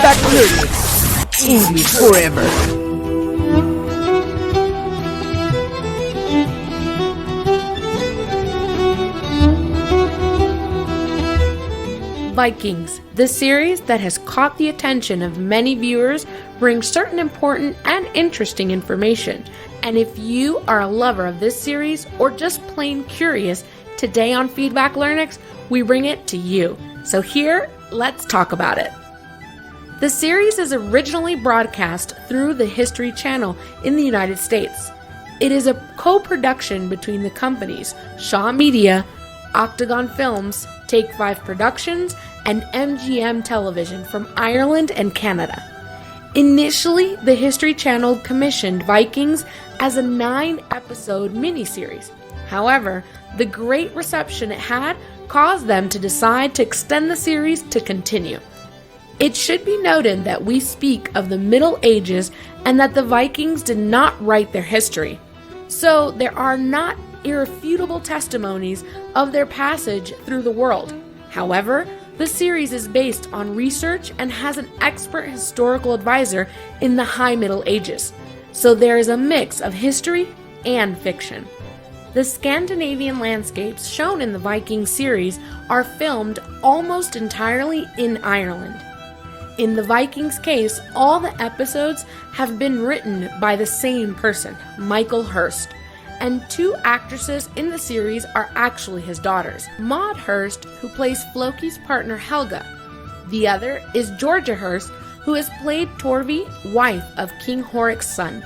Feedback Learnex. English forever. Vikings, the series that has caught the attention of many viewers, brings certain important and interesting information. And if you are a lover of this series or just plain curious, today on Feedback Learnex, we bring it to you. So here, let's talk about it. The series is originally broadcast through the History Channel in the United States. It is a co-production between the companies Shaw Media, Octagon Films, Take 5 Productions, and MGM Television from Ireland and Canada. Initially, the History Channel commissioned Vikings as a 9-episode miniseries. However, the great reception it had caused them to decide to extend the series to continue. It should be noted that we speak of the Middle Ages and that the Vikings did not write their history. So there are not irrefutable testimonies of their passage through the world. However, the series is based on research and has an expert historical advisor in the High Middle Ages. So there is a mix of history and fiction. The Scandinavian landscapes shown in the Viking series are filmed almost entirely in Ireland. In the Vikings case, all the episodes have been written by the same person, Michael Hirst, and 2 actresses in the series are actually his daughters. Maud Hirst, who plays Floki's partner Helga. The other is Georgia Hirst, who has played Torvi, wife of King Horik's son.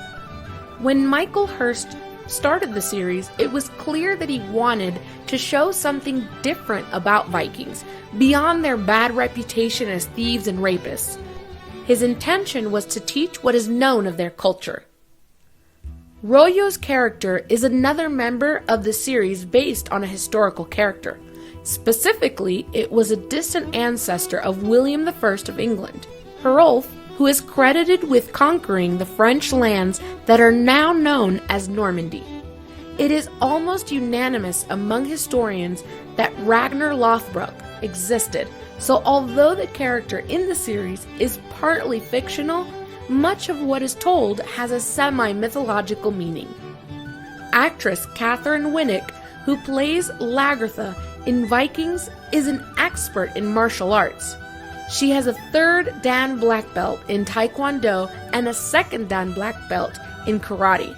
When Michael Hirst started the series, it was clear that he wanted to show something different about Vikings, beyond their bad reputation as thieves and rapists. His intention was to teach what is known of their culture. Royo's character is another member of the series based on a historical character. Specifically, it was a distant ancestor of William I of England. Hrolf, who is credited with conquering the French lands that are now known as Normandy. It is almost unanimous among historians that Ragnar Lothbrok existed, so although the character in the series is partly fictional, much of what is told has a semi-mythological meaning. Actress Catherine Winnick, who plays Lagertha in Vikings, is an expert in martial arts. She has a 3rd Dan Black Belt in Taekwondo and a 2nd Dan Black Belt in Karate.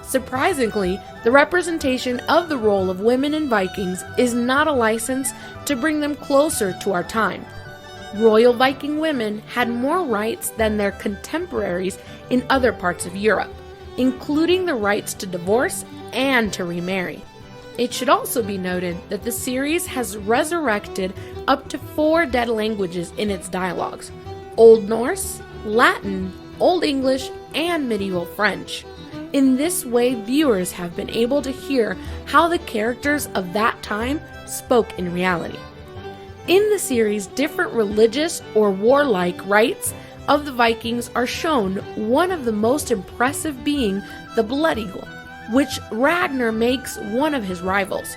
Surprisingly, the representation of the role of women in Vikings is not a license to bring them closer to our time. Royal Viking women had more rights than their contemporaries in other parts of Europe, including the rights to divorce and to remarry. It should also be noted that the series has resurrected up to 4 dead languages in its dialogues: Old Norse, Latin, Old English, and Medieval French. In this way, viewers have been able to hear how the characters of that time spoke in reality. In the series, different religious or warlike rites of the Vikings are shown, one of the most impressive being the Blood Eagle, which Ragnar makes one of his rivals.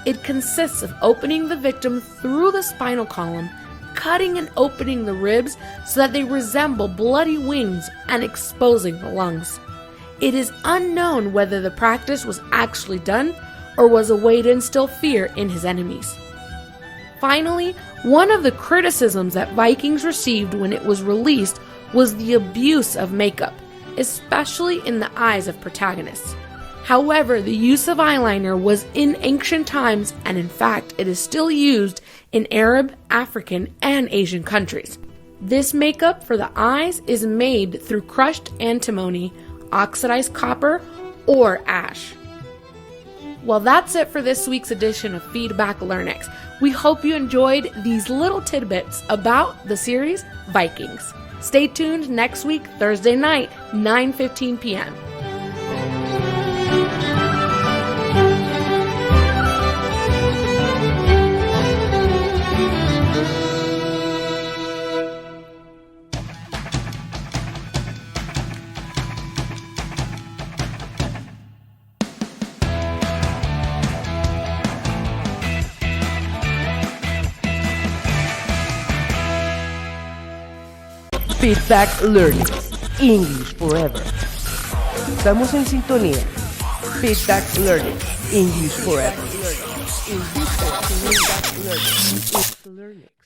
It consists of opening the victim through the spinal column, cutting and opening the ribs so that they resemble bloody wings, and exposing the lungs. It is unknown whether the practice was actually done or was a way to instill fear in his enemies. Finally, one of the criticisms that Vikings received when it was released was the abuse of makeup, especially in the eyes of protagonists. However, the use of eyeliner was in ancient times, and in fact, it is still used in Arab, African, and Asian countries. This makeup for the eyes is made through crushed antimony, oxidized copper, or ash. Well, that's it for this week's edition of Feedback Learnex. We hope you enjoyed these little tidbits about the series Vikings. Stay tuned next week, Thursday night, 9:15 p.m. Feedback Learnex, English Forever. Estamos en sintonía. Feedback Learnex, English Forever. Feedback Learnex.